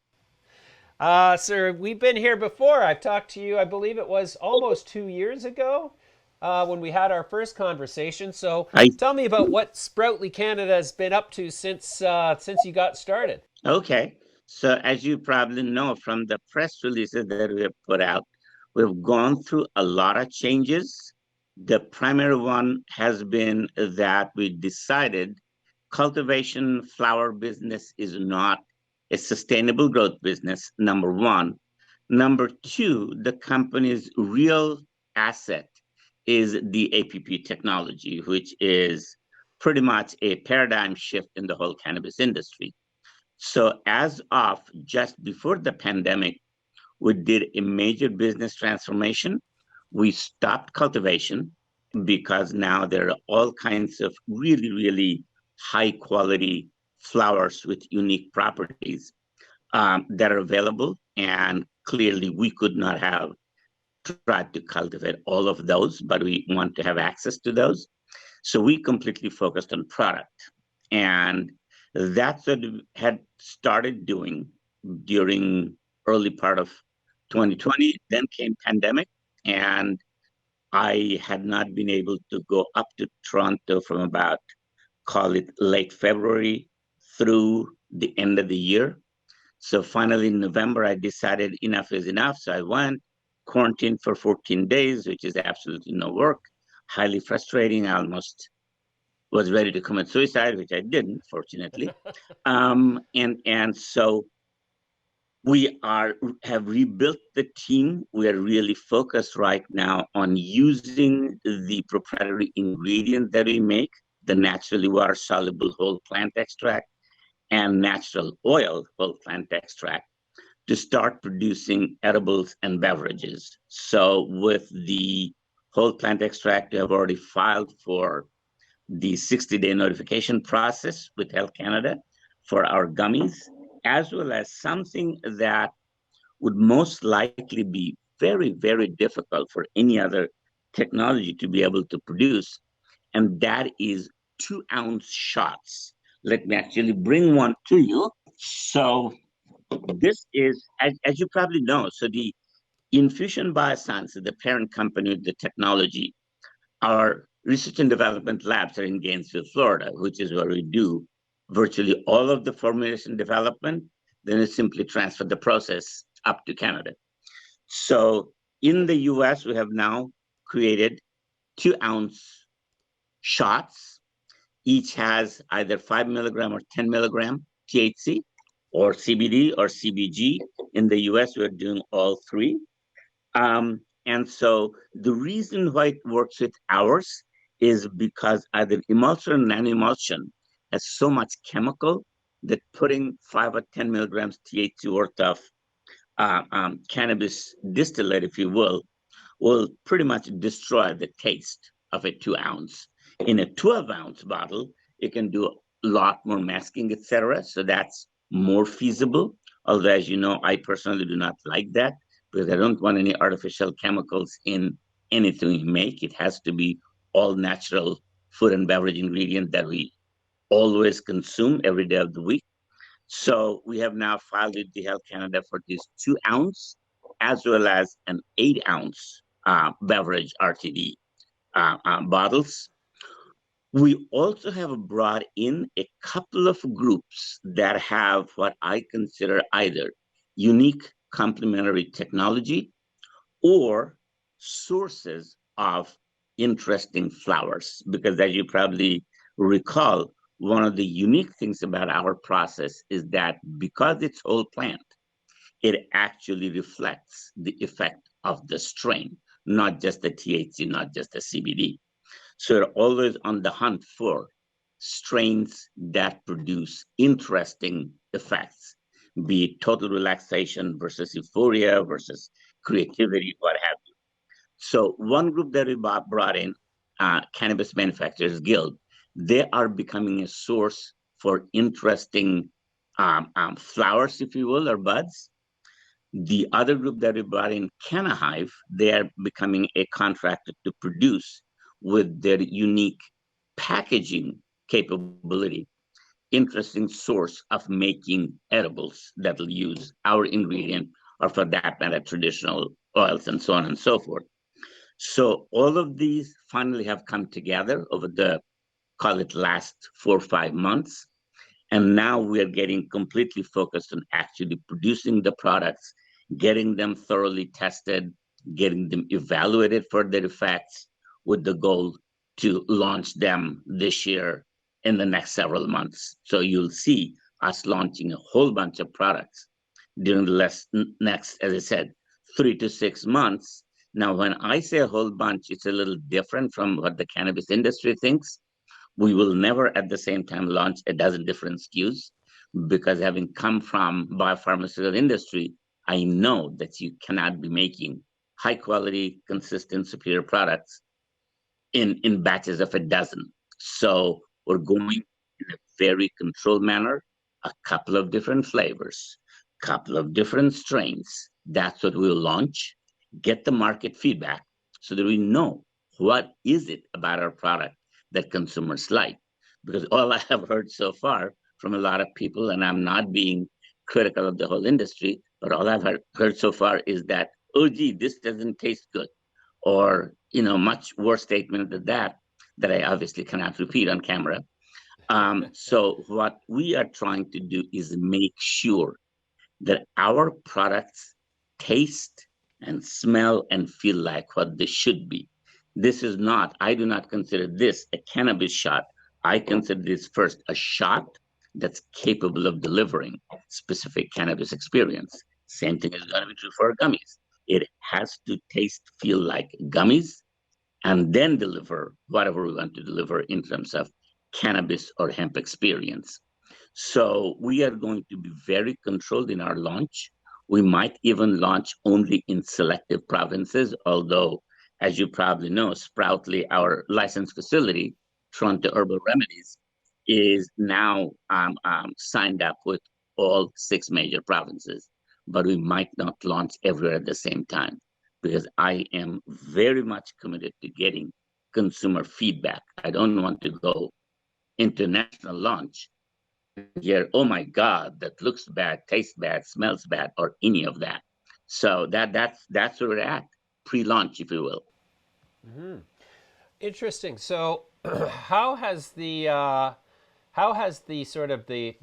Sir, we've been here before. I've talked to you, I believe it was almost 2 years ago when we had our first conversation. So tell me about what Sproutly Canada has been up to since you got started. Okay. So as you probably know from the press releases that we have put out, we've gone through a lot of changes. The primary one has been that we decided cultivation flower business is not a sustainable growth business, number one. Number two, the company's real asset is the APP technology, which is pretty much a paradigm shift in the whole cannabis industry. So as of just before the pandemic, we did a major business transformation. We stopped cultivation because now there are all kinds of really, really high quality flowers with unique properties that are available. And clearly we could not have tried to cultivate all of those, but we want to have access to those. So we completely focused on product. And that's what we had started doing during early part of 2020. Then came pandemic, and I had not been able to go up to Toronto from about, call it late February through the end of the year. So finally in November, I decided enough is enough. So I went, quarantined for 14 days, which is absolutely no work, highly frustrating. I almost was ready to commit suicide, which I didn't, fortunately. And so we have rebuilt the team. We are really focused right now on using the proprietary ingredient that we make, the naturally water soluble whole plant extract and natural oil whole plant extract, to start producing edibles and beverages. So with the whole plant extract, we have already filed for the 60-day notification process with Health Canada for our gummies, as well as something that would most likely be very, very difficult for any other technology to be able to produce, and that is 2-ounce shots. Let me actually bring one to you. So this is, as you probably know, so the Infusion Biosciences, the parent company of the technology, our research and development labs are in Gainesville, Florida, which is where we do virtually all of the formulation development. Then it's simply transfer the process up to Canada. So in the US, we have now created 2-ounce shots. Each has either 5 milligram or 10 milligram THC or CBD or CBG. In the US, we're doing all three. And so the reason why it works with ours is because either emulsion or nanoemulsion has so much chemical that putting 5 or 10 milligrams THC worth of cannabis distillate, if you will pretty much destroy the taste of a 2-ounce. In a 12-ounce bottle, it can do a lot more masking, etc. So that's more feasible. Although, as you know, I personally do not like that, because I don't want any artificial chemicals in anything we make. It has to be all natural food and beverage ingredient that we always consume every day of the week. So we have now filed with the Health Canada for these 2-ounce as well as an 8-ounce beverage RTD bottles. We also have brought in a couple of groups that have what I consider either unique complementary technology or sources of interesting flowers. Because as you probably recall, one of the unique things about our process is that because it's whole plant, it actually reflects the effect of the strain, not just the THC, not just the CBD. So we're always on the hunt for strains that produce interesting effects, be it total relaxation versus euphoria versus creativity, what have you. So one group that we brought in, Cannabis Manufacturers Guild, they are becoming a source for interesting flowers, if you will, or buds. The other group that we brought in, Canahive, they are becoming a contractor to produce with their unique packaging capability, interesting source of making edibles that'll use our ingredient, or for that matter, traditional oils and so on and so forth. So all of these finally have come together over the, call it, last 4 or 5 months. And now we are getting completely focused on actually producing the products, getting them thoroughly tested, getting them evaluated for their effects, with the goal to launch them this year in the next several months. So you'll see us launching a whole bunch of products during the next, as I said, 3 to 6 months. Now, when I say a whole bunch, it's a little different from what the cannabis industry thinks. We will never at the same time launch a dozen different SKUs, because having come from biopharmaceutical industry, I know that you cannot be making high quality, consistent, superior products in batches of a dozen. So we're going in a very controlled manner, a couple of different flavors, couple of different strains. That's what we'll launch, get the market feedback so that we know what is it about our product that consumers like. because all I have heard so far from a lot of people, and I'm not being critical of the whole industry, but all I've heard so far is that, oh, gee, this doesn't taste good, or, much worse statement than that I obviously cannot repeat on camera. So what we are trying to do is make sure that our products taste and smell and feel like what they should be. This is not, I do not consider this a cannabis shot. I consider this first a shot that's capable of delivering specific cannabis experience. Same thing is going to be true for gummies. It has to taste, feel like gummies, and then deliver whatever we want to deliver in terms of cannabis or hemp experience. So we are going to be very controlled in our launch. We might even launch only in selective provinces, although, as you probably know, Sproutly, our licensed facility, Toronto Herbal Remedies, is now signed up with all 6 major provinces. But we might not launch everywhere at the same time, because I am very much committed to getting consumer feedback. I don't want to go international launch hear, oh my God, that looks bad, tastes bad, smells bad, or any of that. So that's where we're at, pre-launch, if you will. Mm-hmm. Interesting. So, how has the sort of the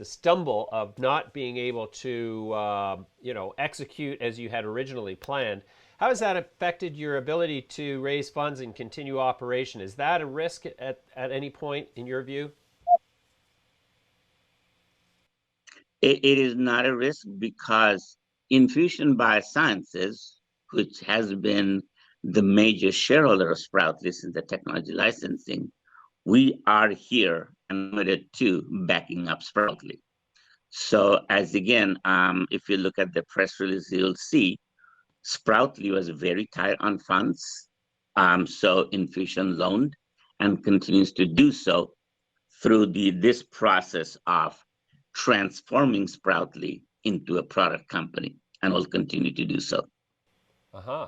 stumble of not being able to execute as you had originally planned? How has that affected your ability to raise funds and continue operation? Is that a risk at any point in your view? It is not a risk, because Infusion Biosciences, which has been the major shareholder of Sproutly since the technology licensing, we are here and committed to backing up Sproutly. So as again, if you look at the press release, you'll see Sproutly was very tight on funds. So Infusion loaned and continues to do so through this process of transforming Sproutly into a product company, and will continue to do so. Uh-huh.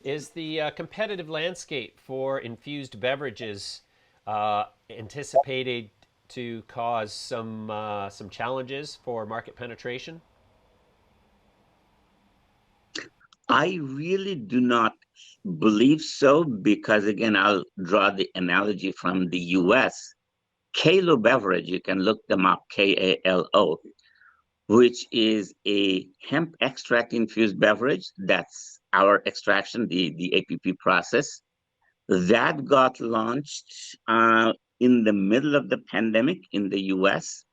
Is the competitive landscape for infused beverages anticipated to cause some challenges for market penetration? I really do not believe so, because again, I'll draw the analogy from the US. Kalo Beverage, you can look them up, Kalo, which is a hemp extract infused beverage. That's our extraction, the APP process. That got launched in the middle of the pandemic in the US.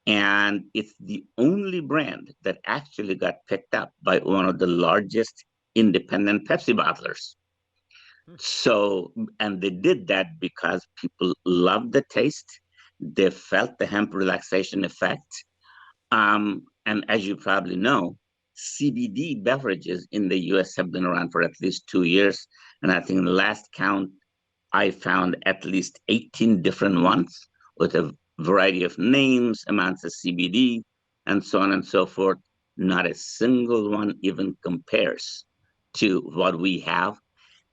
And it's the only brand that actually got picked up by one of the largest independent Pepsi bottlers. So, and they did that because people loved the taste. They felt the hemp relaxation effect. And as you probably know, CBD beverages in the US have been around for at least 2 years. And I think in the last count, I found at least 18 different ones with a variety of names, amounts of CBD, and so on and so forth. Not a single one even compares to what we have.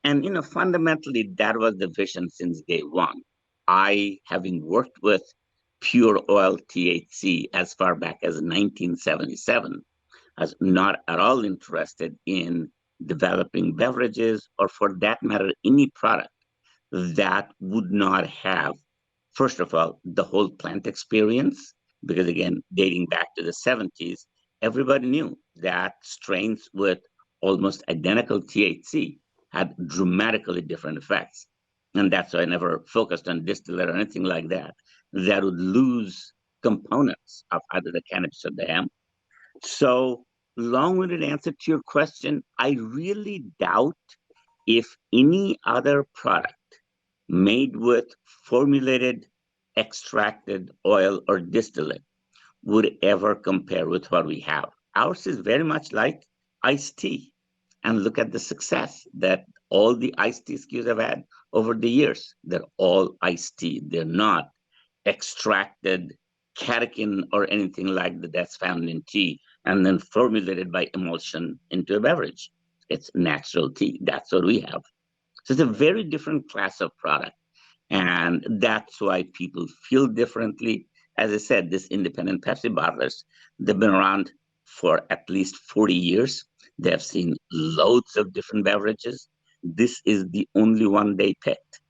And fundamentally, that was the vision since day one. I, having worked with pure oil THC as far back as 1977, was not at all interested in developing beverages, or for that matter, any product that would not have, first of all, the whole plant experience, because again, dating back to the 70s, everybody knew that strains with almost identical THC had dramatically different effects. And that's why I never focused on distillate or anything like that. That would lose components of either the cannabis or the hemp. So, long-winded answer to your question, I really doubt if any other product made with formulated, extracted oil or distillate would ever compare with what we have. Ours is very much like iced tea. And look at the success that all the iced tea SKUs have had over the years. They're all iced tea. They're not extracted catechin or anything like that that's found in tea and then formulated by emulsion into a beverage. It's natural tea. That's what we have. So it's a very different class of product. And that's why people feel differently. As I said, this independent Pepsi bottlers, they've been around for at least 40 years. They have seen loads of different beverages. This is the only one they picked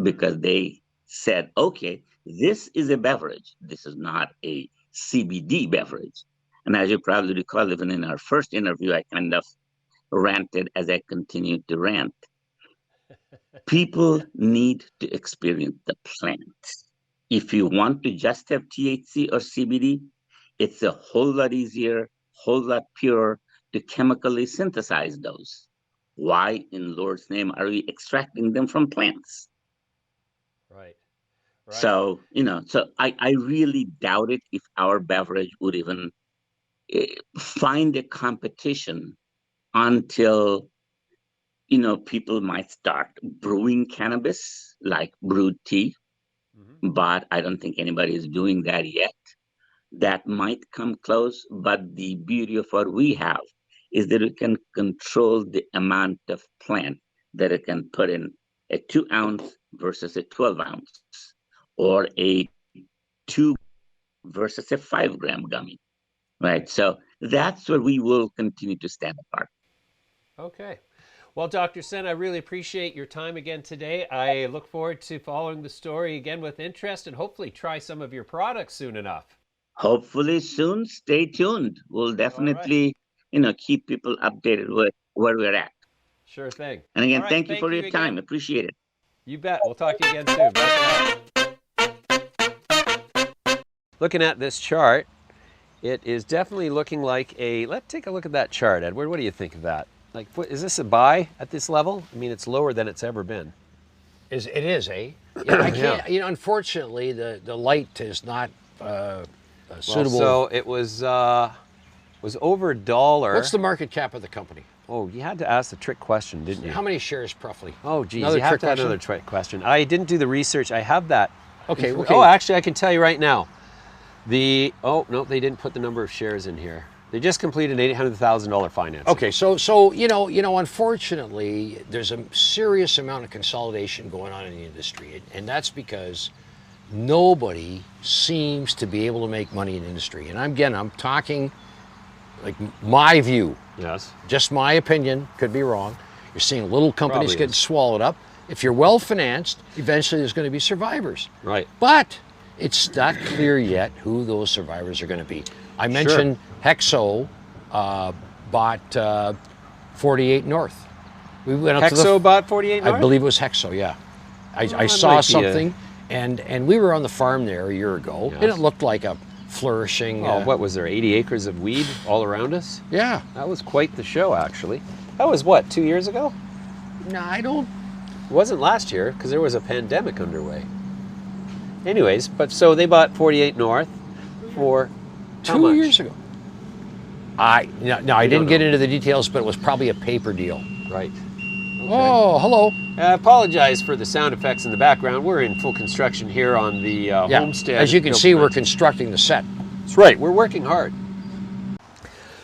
because they said, okay, this is a beverage. This is not a CBD beverage. And as you probably recall, even in our first interview, I kind of ranted as I continued to rant. People need to experience the plant. If you want to just have THC or CBD, it's a whole lot easier, whole lot purer to chemically synthesize those. Why in Lord's name are we extracting them from plants? Right. So, I really doubt it if our beverage would even find a competition until, people might start brewing cannabis like brewed tea, but I don't think anybody is doing that yet. That might come close, but the beauty of what we have is that it can control the amount of plant that it can put in a 2-ounce versus a 12-ounce, or a 2 versus a 5-gram gummy, right? So that's where we will continue to stand apart. Okay. Well, Dr. Sen, I really appreciate your time again today. I look forward to following the story again with interest and hopefully try some of your products soon enough. Hopefully soon. Stay tuned. We'll definitely, keep people updated with where we're at. Sure thing. And again, thank you for your time. Again. Appreciate it. You bet. We'll talk to you again soon. Bye for now. Looking at this chart, it is definitely looking like let's take a look at that chart, Edward. What do you think of that? Like, is this a buy at this level? I mean, it's lower than it's ever been. It is, eh? Yeah, I can't, unfortunately, the light is not suitable. So it was over $1. What's the market cap of the company? Oh, you had to ask the trick question, didn't you? How many shares roughly? Oh, geez, another you have trick to have question? another trick question. I didn't do the research. I have that. Okay. Oh, actually, I can tell you right now. Oh, no, they didn't put the number of shares in here. They just completed an $800,000 financing. Okay, so unfortunately, there's a serious amount of consolidation going on in the industry, and that's because nobody seems to be able to make money in the industry. And I'm talking like my view. Yes. Just my opinion, could be wrong. You're seeing little companies Probably getting is. swallowed up. If you're well financed, eventually there's going to be survivors. Right. But it's not clear yet who those survivors are going to be. I mentioned Hexo bought 48 North. We went up Hexo bought 48 North? I believe it was Hexo, yeah. I saw something, and we were on the farm there a year ago, and it looked like a flourishing... what was there, 80 acres of weed all around us? Yeah. That was quite the show, actually. That was what, 2 years ago? No, I don't... It wasn't last year, because there was a pandemic underway. Anyways, but so they bought 48 North for how 2 much? years ago. I didn't get into the details, but it was probably a paper deal. Right. Okay. Oh, hello. I apologize for the sound effects in the background. We're in full construction here on the homestead. As you can see, we're constructing the set. That's right. We're working hard.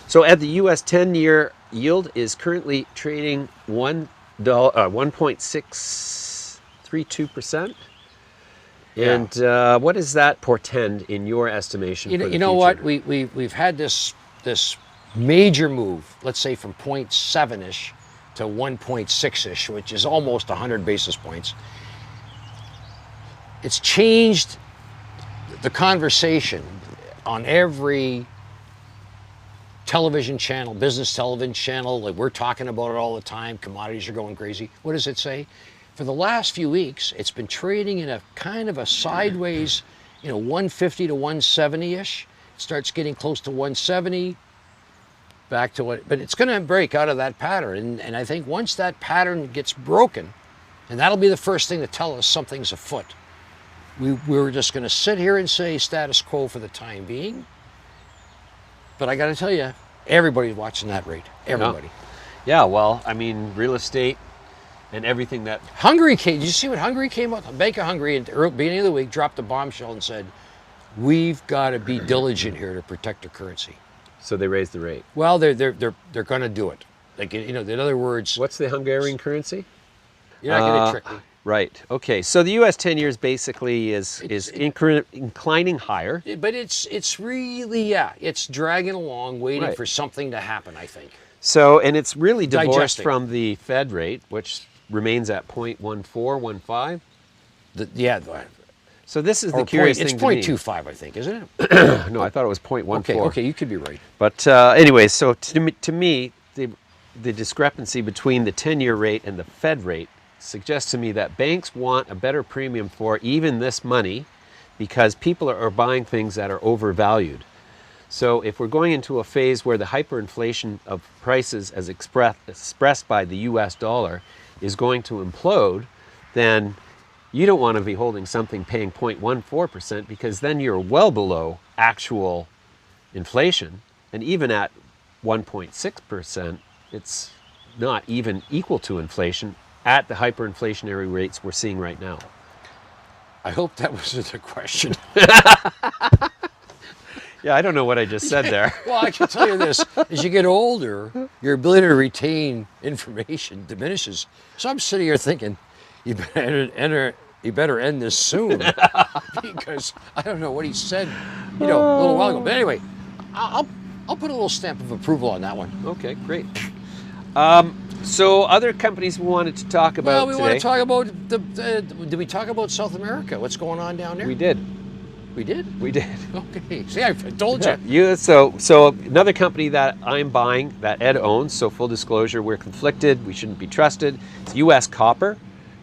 So at the U.S. 10-year yield is currently trading 1.632%. And what does that portend in your estimation for the You know future? what? We've had this major move, let's say from 0.7-ish to 1.6-ish, which is almost 100 basis points. It's changed the conversation on every television channel, business television channel. Like, we're talking about it all the time. Commodities are going crazy. What does it say? For the last few weeks, it's been trading in a kind of a sideways, 150 to 170-ish. It starts getting close to 170, back to what, but it's going to break out of that pattern. And I think once that pattern gets broken, and that'll be the first thing to tell us something's afoot. We're just going to sit here and say status quo for the time being. But I got to tell you, everybody's watching that rate. Everybody. Yeah, well, I mean, real estate and everything that... Hungary came, did you see what Hungary came out? The Bank of Hungary at the beginning of the week dropped a bombshell and said, we've got to be diligent here to protect our currency. So they raised the rate. Well, they're going to do it. Like, in other words... What's the Hungarian currency? You're not going to trick me. Right. Okay. So the U.S. 10 years basically is inclining higher. But it's really, it's dragging along, waiting Right. for something to happen, I think. So, and it's really divorced Digesting. from the Fed rate, which remains at 0.1415. So this is the curious thing to me. It's 0.25, I think, isn't it? No, I thought it was 0.14. Okay, you could be right. But anyway, so to me, the discrepancy between the 10-year rate and the Fed rate suggests to me that banks want a better premium for even this money because people are buying things that are overvalued. So if we're going into a phase where the hyperinflation of prices as expressed by the US dollar is going to implode, then you don't want to be holding something paying 0.14% because then you're well below actual inflation. And even at 1.6%, it's not even equal to inflation at the hyperinflationary rates we're seeing right now. I hope that wasn't a question. Yeah, I don't know what I just said there. Well, I can tell you this. As you get older, your ability to retain information diminishes. So I'm sitting here thinking, you better end this soon. Because I don't know what he said, a little while ago. But anyway, I'll put a little stamp of approval on that one. Okay, great. So other companies we wanted to talk about Well, we today. want to talk about did we talk about South America? What's going on down there? We did. We did? We did. Okay. See, I told you. So another company that I'm buying that Ed owns, so full disclosure, we're conflicted, we shouldn't be trusted. It's US Copper,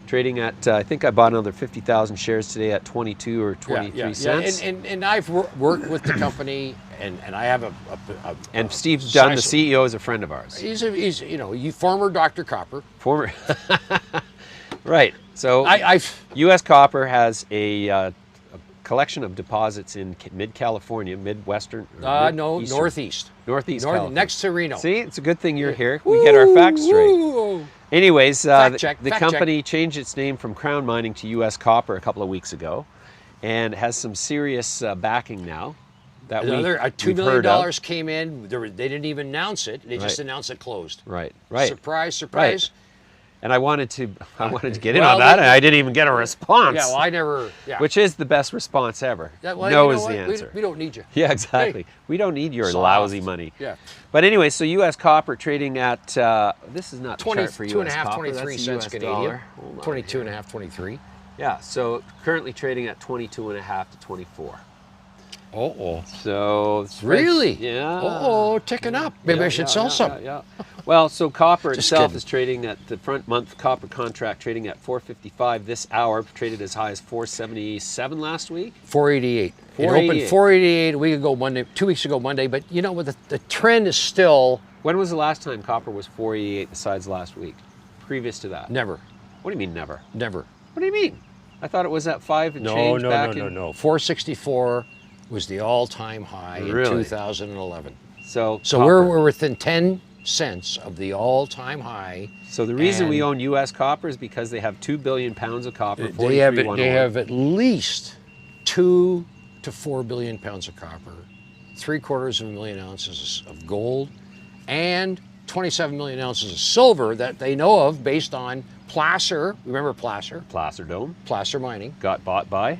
trading at, I think I bought another 50,000 shares today at 22 or 23 cents. Yeah. And I've worked with the company, and I have and Steve Dunn, the CEO, is a friend of ours. He's former Dr. Copper. Former. Right. So I've US Copper has a collection of deposits in mid-California, Midwestern. Northeast. Northeast California. Next to Reno. See, it's a good thing you're here. We get our facts straight. Anyways, Fact the company changed its name from Crown Mining to US Copper a couple of weeks ago, and has some serious backing now. That Another $2 million came in. They didn't even announce it. They just announced it closed. Right. Surprise. Right. And I wanted to get in on that, and I didn't even get a response. Yeah, well, I never. Yeah. Which is the best response ever. No is the answer. We don't need you. Yeah, exactly. Hey, we don't need your lousy money. Yeah. But anyway, so US Copper trading at this is not 20, for US 2.5, Copper. 23 That's cents US Canadian. dollar. 22.5, 23. Yeah. So currently trading at 22.5 to 24. So really? Yeah. Ticking up. Maybe I should sell some. Yeah. Well, so copper itself kidding. is trading at the front month copper contract trading at 455 this hour, traded as high as 477 last week. 488. It opened 488 a week ago Monday, 2 weeks ago Monday, but the trend is still. When was the last time copper was 488 besides last week? Previous to that? Never. What do you mean never? Never. What do you mean? I thought it was at 5 and change back in... No. 464 was the all-time high in 2011. So we're within 10 cents of the all-time high. So the reason we own U.S. Copper is because they have 2 billion pounds of copper. They have at least 2 to 4 billion pounds of copper, 750,000 ounces of gold, and 27 million ounces of silver that they know of based on Placer. Remember Placer? Placer Dome. Placer Mining. Got bought by?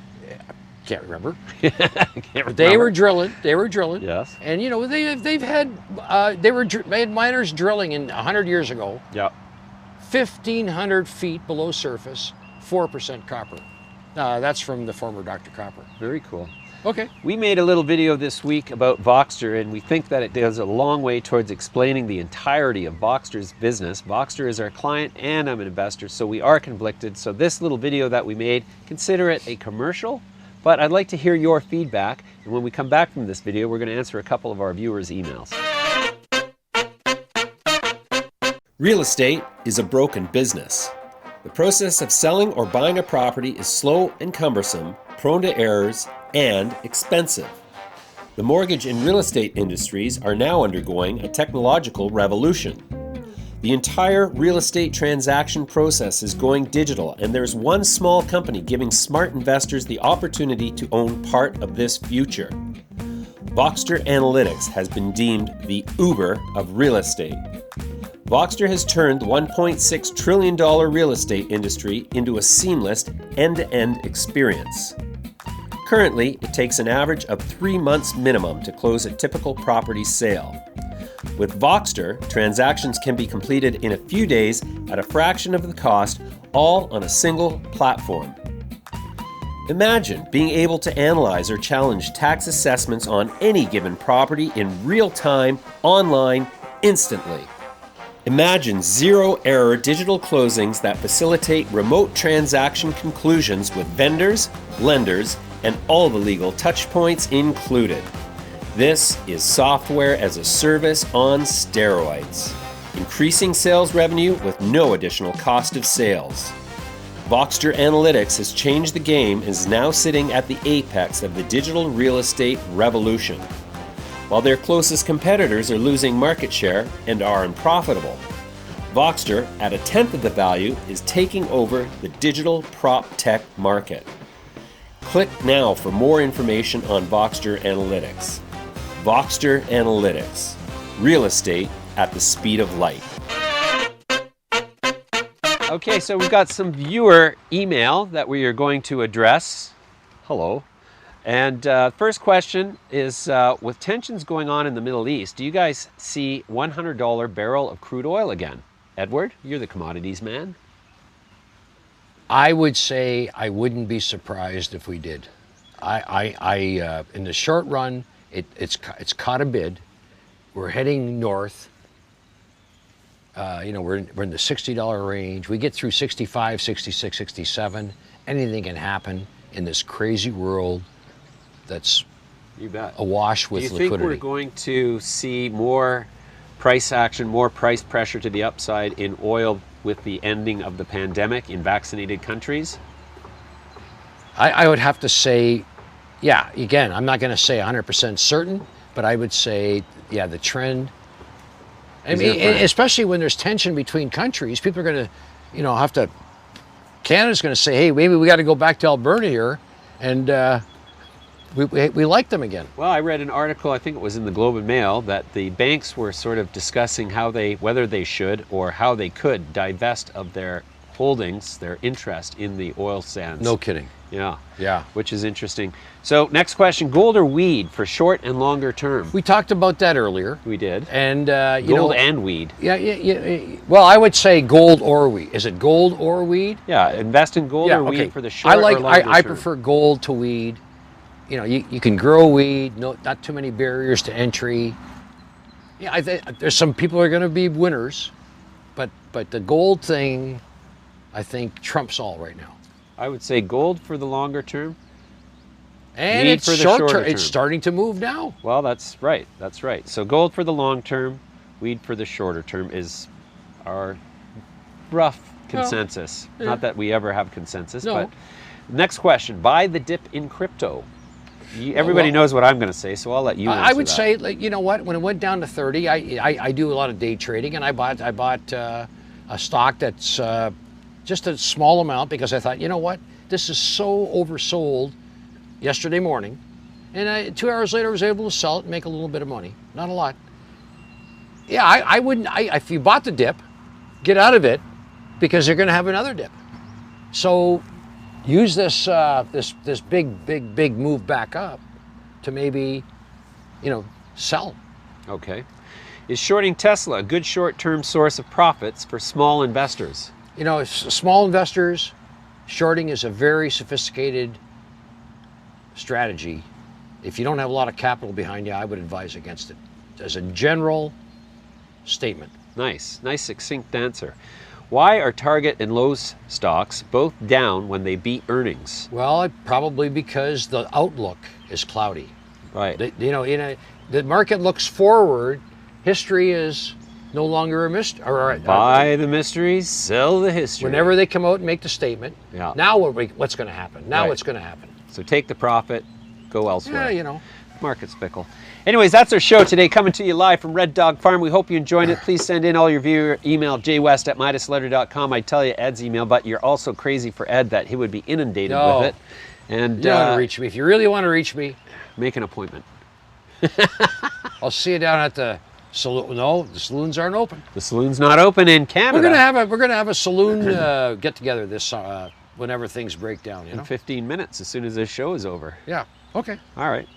Can't remember. Can't remember. They were drilling. Yes. And they had miners drilling 100 years ago. Yeah. 1,500 feet below surface, 4% copper. That's from the former Dr. Copper. Very cool. Okay. We made a little video this week about Voxter, and we think that it goes a long way towards explaining the entirety of Voxter's business. Voxter is our client, and I'm an investor, so we are conflicted. So this little video that we made, consider it a commercial, but I'd like to hear your feedback. And when we come back from this video, we're going to answer a couple of our viewers' emails. Real estate is a broken business. The process of selling or buying a property is slow and cumbersome, prone to errors, and expensive. The mortgage and real estate industries are now undergoing a technological revolution. The entire real estate transaction process is going digital, and there's one small company giving smart investors the opportunity to own part of this future. Voxter Analytics has been deemed the Uber of real estate. Voxter has turned the $1.6 trillion real estate industry into a seamless end-to-end experience. Currently, it takes an average of 3 months minimum to close a typical property sale. With Voxter, transactions can be completed in a few days at a fraction of the cost, all on a single platform. Imagine being able to analyze or challenge tax assessments on any given property in real time, online, instantly. Imagine zero-error digital closings that facilitate remote transaction conclusions with vendors, lenders, and all the legal touchpoints included. This is software as a service on steroids, increasing sales revenue with no additional cost of sales. Voxter Analytics has changed the game and is now sitting at the apex of the digital real estate revolution. While their closest competitors are losing market share and are unprofitable, Voxter, at 1/10 of the value, is taking over the digital prop tech market. Click now for more information on Voxter Analytics. Voxter Analytics. Real estate at the speed of light. Okay, so we've got some viewer email that we are going to address. Hello. And first question is, with tensions going on in the Middle East, do you guys see $100 barrel of crude oil again? Edward, you're the commodities man. I would say I wouldn't be surprised if we did. In the short run, it's caught a bid. We're heading north. We're in the $60 range. We get through 65, 66, 67. Anything can happen in this crazy world that's awash with liquidity. Do you think we're going to see more price action, more price pressure to the upside in oil with the ending of the pandemic in vaccinated countries? I would have to say, yeah, again, I'm not going to say 100% certain, but I would say, yeah, the trend. I mean, especially when there's tension between countries, people are going to, have to, Canada's going to say, hey, maybe we got to go back to Alberta here, and we like them again. Well, I read an article, I think it was in the Globe and Mail, that the banks were sort of discussing whether they should or how they could divest of their holdings, their interest in the oil sands. No kidding. Yeah. Yeah. Which is interesting. So next question, gold or weed for short and longer term? We talked about that earlier. We did. And gold and weed. Yeah. Well, I would say gold or weed. Is it gold or weed? Yeah, invest in gold or weed for the short or longer term. I prefer gold to weed. You can grow weed, not too many barriers to entry. Yeah, there's some people who are going to be winners, but the gold thing, I think, trumps all right now. I would say gold for the longer term. And weed it's for the short shorter term. term. It's starting to move now. Well, that's right. That's right. So gold for the long term, weed for the shorter term is our rough consensus. Yeah. Not that we ever have consensus, No. but next question, buy the dip in crypto. Everybody knows what I'm going to say, so I'll let you answer I would that. say, you know what? When it went down to 30, I do a lot of day trading, and I bought a stock that's just a small amount because I thought, you know what? This is so oversold yesterday morning, and 2 hours later I was able to sell it and make a little bit of money. Not a lot. Yeah, I wouldn't. If you bought the dip, get out of it because you're going to have another dip. So use this this big move back up to maybe, sell. Okay. Is shorting Tesla a good short-term source of profits for small investors? Small investors, shorting is a very sophisticated strategy. If you don't have a lot of capital behind you, I would advise against it as a general statement. Nice succinct answer. Why are Target and Lowe's stocks both down when they beat earnings? Well, probably because the outlook is cloudy. Right. The market looks forward. History is no longer a mystery. Buy the mysteries, sell the history. Whenever they come out and make the statement, Yeah. now what's going to happen? Now Right. what's going to happen? So take the profit, go elsewhere. Yeah, Market's fickle. Anyways, that's our show today, coming to you live from Red Dog Farm. We hope you enjoyed it. Please send in all your viewer email, jwest@midasletter.com. I tell you Ed's email, but you're also crazy for Ed that he would be inundated with it. And you want to reach me. If you really want to reach me, make an appointment. I'll see you down at the Saloon? No, the saloons aren't open. The saloon's not open in Canada. We're gonna have a saloon get together this whenever things break down. You in know. 15 minutes as soon as this show is over. Yeah. Okay. All right.